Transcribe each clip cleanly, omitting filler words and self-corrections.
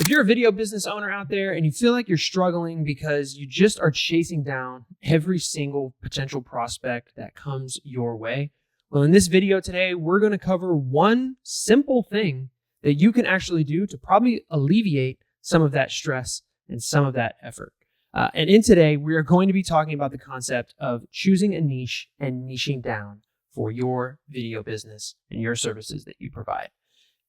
If you're a video business owner out there and you feel like you're struggling because you just are chasing down every single potential prospect that comes your way, well, in this video today, we're going to cover one simple thing that you can actually do to probably alleviate some of that stress and some of that effort. And in today, we are going to be talking about the concept of choosing a niche and niching down for your video business and your services that you provide.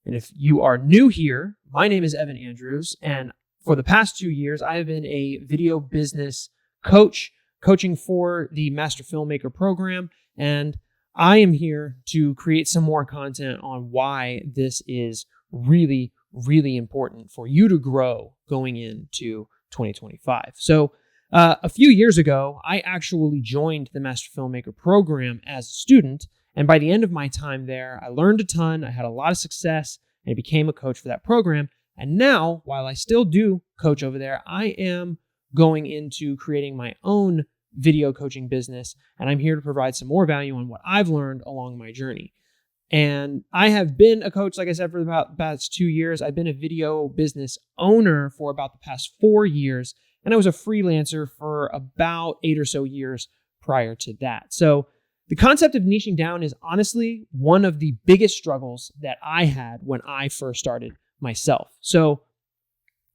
And if you are new here, my name is Evan Andrews, and for the past 2 years, I have been a video business coach, coaching for the Master Filmmaker program, and I am here to create some more content on why this is really, really important for you to grow going into 2025. So a few years ago, I actually joined the Master Filmmaker program as a student. And by the end of my time there, I learned a ton. I had a lot of success and I became a coach for that program. And now, while I still do coach over there, I am going into creating my own video coaching business. And I'm here to provide some more value on what I've learned along my journey. And I have been a coach, like I said, for about the past 2 years. I've been a video business owner for about the past 4 years. And I was a freelancer for about 8 or so years prior to that. So the concept of niching down is honestly one of the biggest struggles that I had when I first started myself. So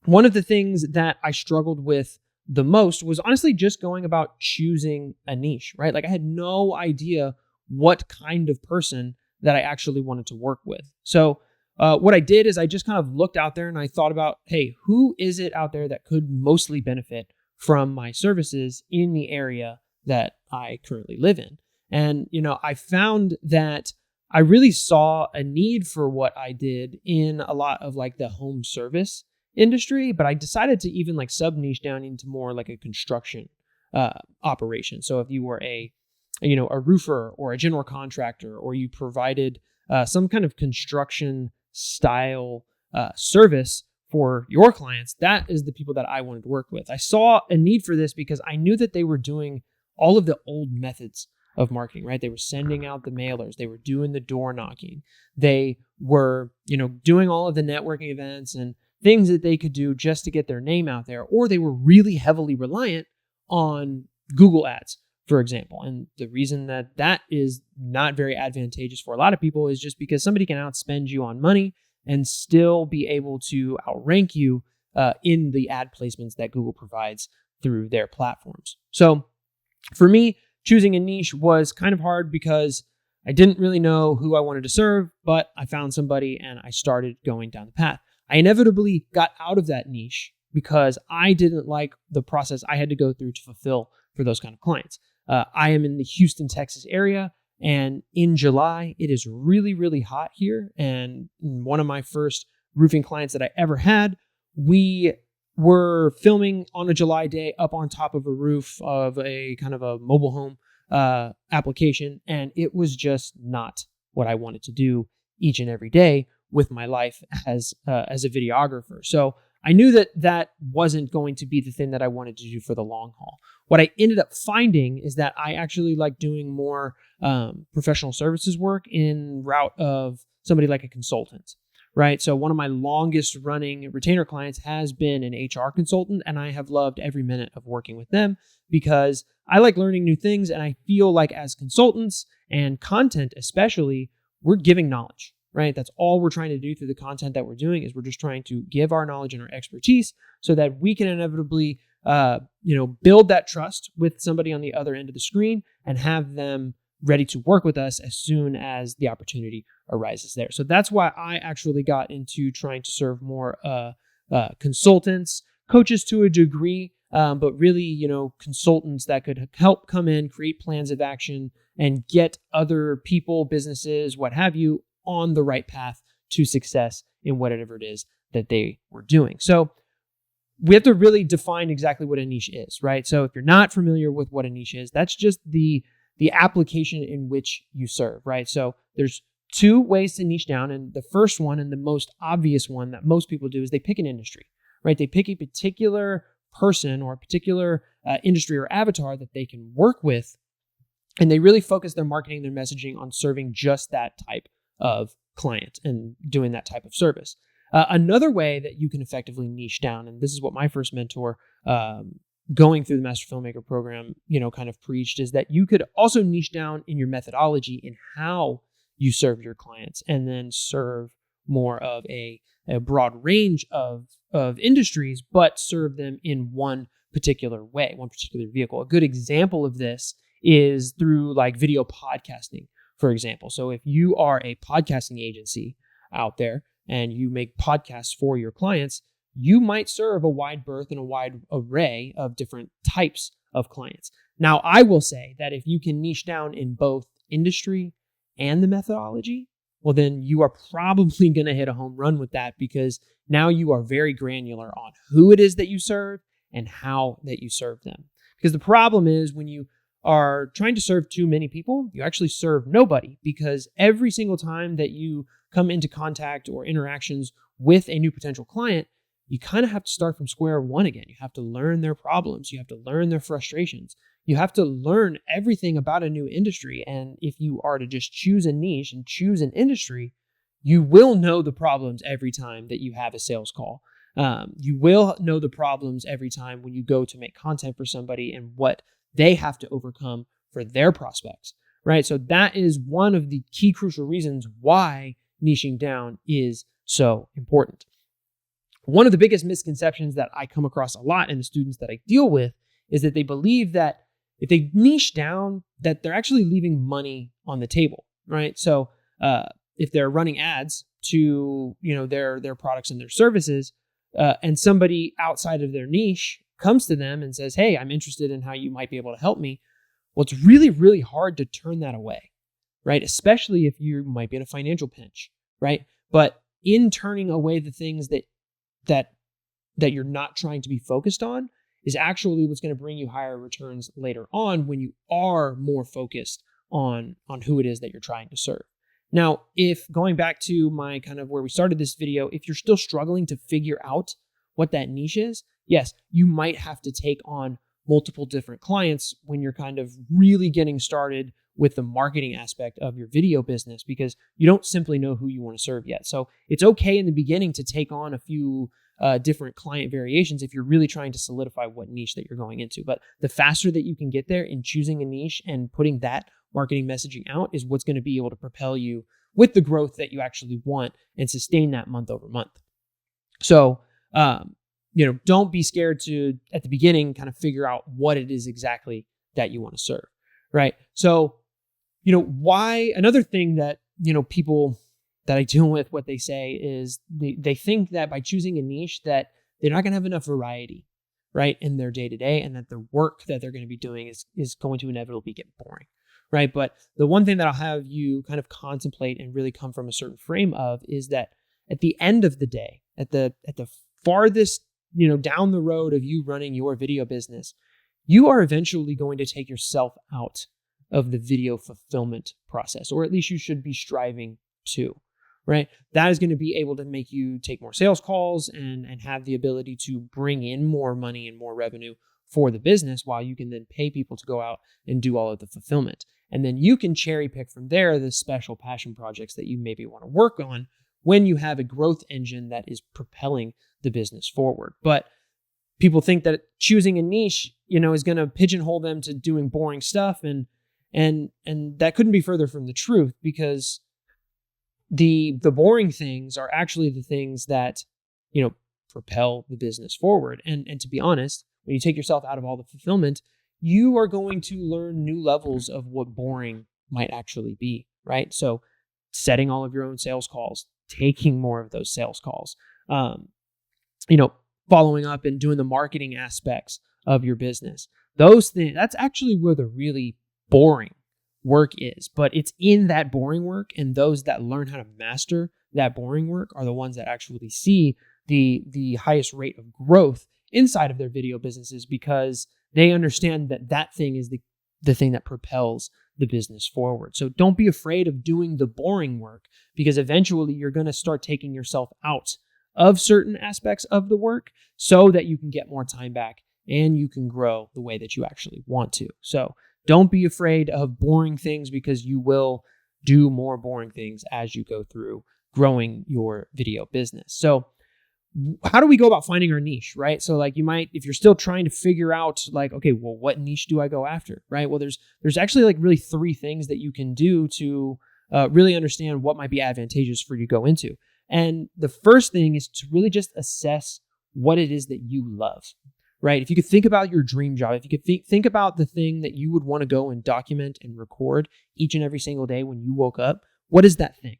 one of the things that I struggled with the most was honestly just going about choosing a niche, right? Like I had no idea what kind of person that I actually wanted to work with. So what I did is I just kind of looked out there and I thought about, hey, who is it out there that could mostly benefit from my services in the area that I currently live in? And, I found that I really saw a need for what I did in a lot of like the home service industry, but I decided to even like sub niche down into more like a construction operation. So if you were a roofer or a general contractor, or you provided some kind of construction style service for your clients, that is the people that I wanted to work with. I saw a need for this because I knew that they were doing all of the old methods of marketing, right? They were sending out the mailers. They were doing the door knocking. They were, doing all of the networking events and things that they could do just to get their name out there. Or they were really heavily reliant on Google ads, for example. And the reason that is not very advantageous for a lot of people is just because somebody can outspend you on money and still be able to outrank you in the ad placements that Google provides through their platforms. So for me, choosing a niche was kind of hard because I didn't really know who I wanted to serve, but I found somebody and I started going down the path. I inevitably got out of that niche because I didn't like the process I had to go through to fulfill for those kind of clients. I am in the Houston, Texas area, and in July, it is really, really hot here. And one of my first roofing clients that I ever had, we were filming on a July day up on top of a roof of a kind of a mobile home application. And it was just not what I wanted to do each and every day with my life as a videographer. So I knew that wasn't going to be the thing that I wanted to do for the long haul. What I ended up finding is that I actually like doing more professional services work in route of somebody like a consultant, right? So one of my longest running retainer clients has been an HR consultant, and I have loved every minute of working with them because I like learning new things. And I feel like as consultants and content especially, we're giving knowledge, right? That's all we're trying to do through the content that we're doing is we're just trying to give our knowledge and our expertise so that we can inevitably, build that trust with somebody on the other end of the screen and have them ready to work with us as soon as the opportunity arises there. So that's why I actually got into trying to serve more consultants, coaches to a degree, but really, consultants that could help come in, create plans of action, and get other people, businesses, what have you, on the right path to success in whatever it is that they were doing. So we have to really define exactly what a niche is, right? So if you're not familiar with what a niche is, that's just the application in which you serve, right? So there's two ways to niche down. And the first one and the most obvious one that most people do is they pick an industry, right? They pick a particular person or a particular industry or avatar that they can work with. And they really focus their marketing, their messaging on serving just that type of client and doing that type of service. Another way that you can effectively niche down, and this is what my first mentor going through the Master Filmmaker program, kind of preached, is that you could also niche down in your methodology in how you serve your clients, and then serve more of a broad range of industries, but serve them in one particular way, one particular vehicle. A good example of this is through like video podcasting, for example. So if you are a podcasting agency out there and you make podcasts for your clients, you might serve a wide berth and a wide array of different types of clients. Now, I will say that if you can niche down in both industry and the methodology, well, then you are probably going to hit a home run with that, because now you are very granular on who it is that you serve and how that you serve them. Because the problem is when you are trying to serve too many people, you actually serve nobody, because every single time that you come into contact or interactions with a new potential client, you kind of have to start from square one again. You have to learn their problems. You have to learn their frustrations. You have to learn everything about a new industry. And if you are to just choose a niche and choose an industry, you will know the problems every time that you have a sales call. You will know the problems every time when you go to make content for somebody and what they have to overcome for their prospects, right? So that is one of the key crucial reasons why niching down is so important. One of the biggest misconceptions that I come across a lot in the students that I deal with is that they believe that if they niche down, that they're actually leaving money on the table, right? So if they're running ads to their products and their services, and somebody outside of their niche comes to them and says, "Hey, I'm interested in how you might be able to help me," well, it's really, really hard to turn that away, right? Especially if you might be in a financial pinch, right? But in turning away the things that you're not trying to be focused on is actually what's going to bring you higher returns later on when you are more focused on who it is that you're trying to serve. Now, if going back to my kind of where we started this video, if you're still struggling to figure out what that niche is, yes, you might have to take on multiple different clients when you're kind of really getting started with the marketing aspect of your video business, because you don't simply know who you want to serve yet. So it's okay in the beginning to take on a few different client variations if you're really trying to solidify what niche that you're going into. But the faster that you can get there in choosing a niche and putting that marketing messaging out is what's going to be able to propel you with the growth that you actually want and sustain that month over month. So, don't be scared to, at the beginning, kind of figure out what it is exactly that you want to serve, right? So, why, another thing that, people that I deal with, what they say is they think that by choosing a niche that they're not going to have enough variety, right, in their day-to-day, and that the work that they're going to be doing is going to inevitably get boring, right? But the one thing that I'll have you kind of contemplate and really come from a certain frame of is that at the end of the day, at the farthest, down the road of you running your video business, you are eventually going to take yourself out of the video fulfillment process, or at least you should be striving to, right? That is going to be able to make you take more sales calls and have the ability to bring in more money and more revenue for the business, while you can then pay people to go out and do all of the fulfillment. And then you can cherry pick from there the special passion projects that you maybe want to work on when you have a growth engine that is propelling the business forward. But people think that choosing a niche, is going to pigeonhole them to doing boring stuff, and that couldn't be further from the truth, because the boring things are actually the things that propel the business forward. And to be honest, when you take yourself out of all the fulfillment, you are going to learn new levels of what boring might actually be, right? So setting all of your own sales calls, taking more of those sales calls, following up and doing the marketing aspects of your business. Those things, that's actually where the really boring work is. But it's in that boring work, and those that learn how to master that boring work are the ones that actually see the highest rate of growth inside of their video businesses, because they understand that thing is the thing that propels the business forward. So don't be afraid of doing the boring work, because eventually you're going to start taking yourself out of certain aspects of the work so that you can get more time back and you can grow the way that you actually want to. So don't be afraid of boring things, because you will do more boring things as you go through growing your video business. So how do we go about finding our niche, right? So like you might, if you're still trying to figure out like, okay, well, what niche do I go after, right? Well, there's actually like really three things that you can do to really understand what might be advantageous for you to go into. And the first thing is to really just assess what it is that you love, right? If you could think about your dream job, if you could think about the thing that you would want to go and document and record each and every single day when you woke up, what is that thing?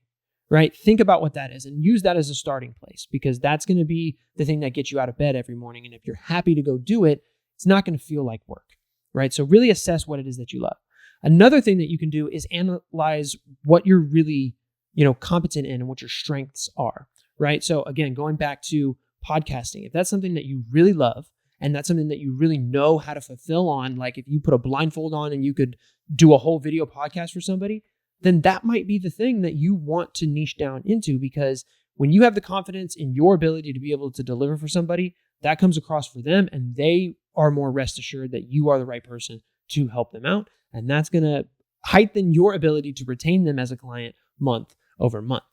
Right? Think about what that is and use that as a starting place, because that's going to be the thing that gets you out of bed every morning. And if you're happy to go do it, it's not going to feel like work, right? So really assess what it is that you love. Another thing that you can do is analyze what you're really, competent in and what your strengths are, right? So again, going back to podcasting, if that's something that you really love and that's something that you really know how to fulfill on, like if you put a blindfold on and you could do a whole video podcast for somebody, then that might be the thing that you want to niche down into, because when you have the confidence in your ability to be able to deliver for somebody, that comes across for them and they are more rest assured that you are the right person to help them out. And that's going to heighten your ability to retain them as a client month over month.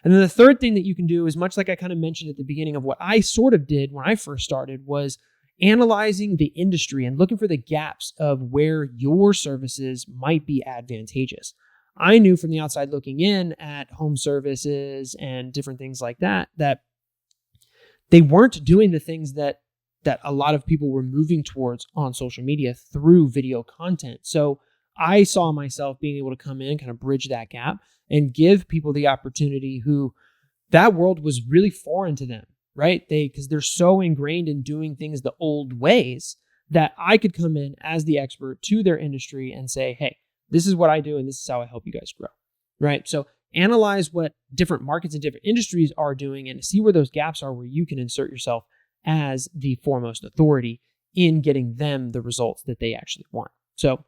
And then the third thing that you can do is much like I kind of mentioned at the beginning of what I sort of did when I first started, was analyzing the industry and looking for the gaps of where your services might be advantageous. I knew from the outside looking in at home services and different things like that, that they weren't doing the things that a lot of people were moving towards on social media through video content. So I saw myself being able to come in, kind of bridge that gap and give people the opportunity who that world was really foreign to them, right? Because they're so ingrained in doing things the old ways that I could come in as the expert to their industry and say, hey, this is what I do, and this is how I help you guys grow, right? So analyze what different markets and different industries are doing and see where those gaps are where you can insert yourself as the foremost authority in getting them the results that they actually want. So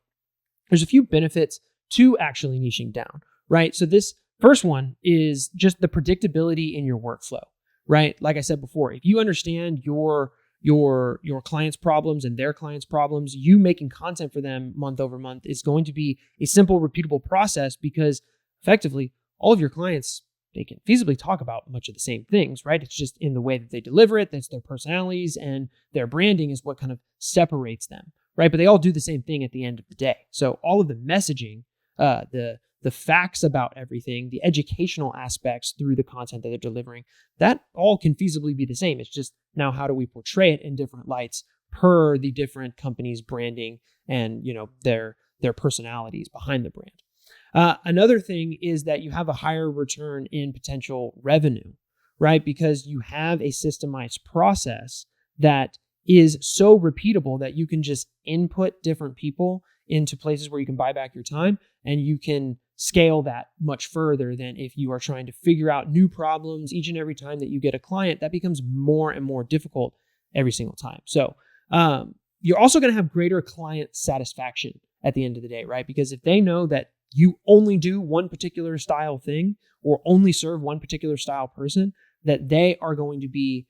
there's a few benefits to actually niching down, right? So this first one is just the predictability in your workflow, right? Like I said before, if you understand your clients' problems and their clients' problems, you making content for them month over month is going to be a simple, repeatable process, because effectively all of your clients, they can feasibly talk about much of the same things, right? It's just in the way that they deliver it, that's their personalities and their branding is what kind of separates them, right? But they all do the same thing at the end of the day. So all of the messaging, the facts about everything, the educational aspects through the content that they're delivering, that all can feasibly be the same. It's just now how do we portray it in different lights per the different companies' branding and their personalities behind the brand. Another thing is that you have a higher return in potential revenue, right? Because you have a systemized process that is so repeatable that you can just input different people into places where you can buy back your time, and you can scale that much further than if you are trying to figure out new problems each and every time that you get a client. That becomes more and more difficult every single time. So you're also going to have greater client satisfaction at the end of the day, right? Because if they know that you only do one particular style thing or only serve one particular style person, that they are going to be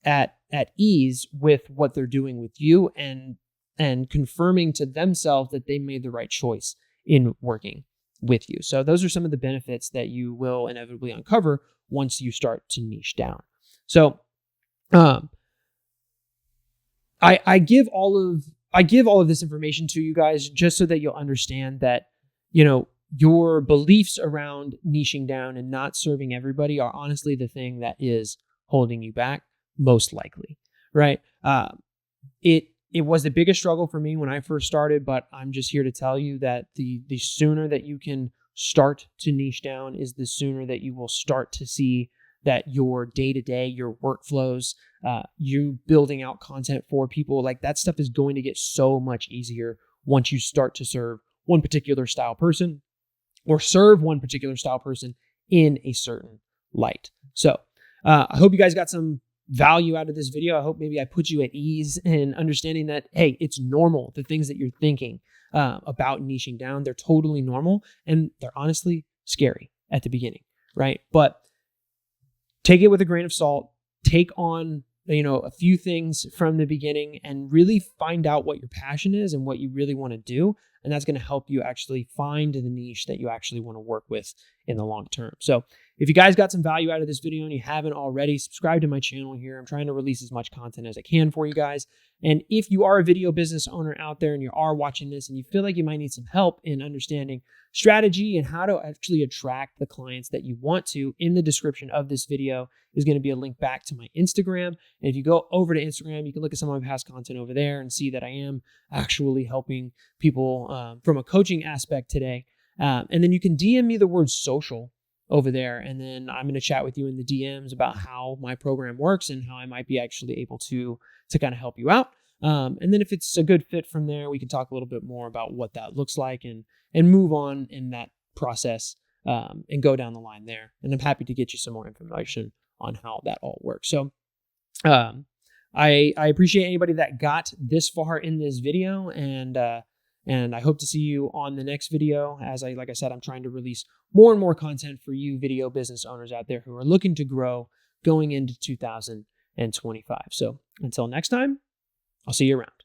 at ease with what they're doing with you and confirming to themselves that they made the right choice in working with you. So those are some of the benefits that you will inevitably uncover once you start to niche down. So I give all of this information to you guys just so that you'll understand that your beliefs around niching down and not serving everybody are honestly the thing that is holding you back, most likely, right? It was the biggest struggle for me when I first started, but I'm just here to tell you that the sooner that you can start to niche down is the sooner that you will start to see that your day-to-day, your workflows, you building out content for people, like that stuff is going to get so much easier once you start to serve one particular style person or serve one particular style person in a certain light. So I hope you guys got some value out of this video. I hope maybe I put you at ease in understanding that, hey, it's normal. The things that you're thinking about niching down, they're totally normal and they're honestly scary at the beginning, right? But take it with a grain of salt. Take on a few things from the beginning and really find out what your passion is and what you really want to do. And that's going to help you actually find the niche that you actually want to work with in the long term. So if you guys got some value out of this video and you haven't already, subscribe to my channel here. I'm trying to release as much content as I can for you guys. And if you are a video business owner out there and you are watching this and you feel like you might need some help in understanding strategy and how to actually attract the clients that you want to, in the description of this video is going to be a link back to my Instagram. And if you go over to Instagram, you can look at some of my past content over there and see that I am actually helping people from a coaching aspect today. And then you can DM me the word social over there, and then I'm going to chat with you in the DMs about how my program works and how I might be actually able to kind of help you out. And then if it's a good fit from there, we can talk a little bit more about what that looks like and move on in that process and go down the line there. And I'm happy to get you some more information on how that all works. So I appreciate anybody that got this far in this video, and I hope to see you on the next video. Like I said, I'm trying to release more and more content for you video business owners out there who are looking to grow going into 2025. So until next time, I'll see you around.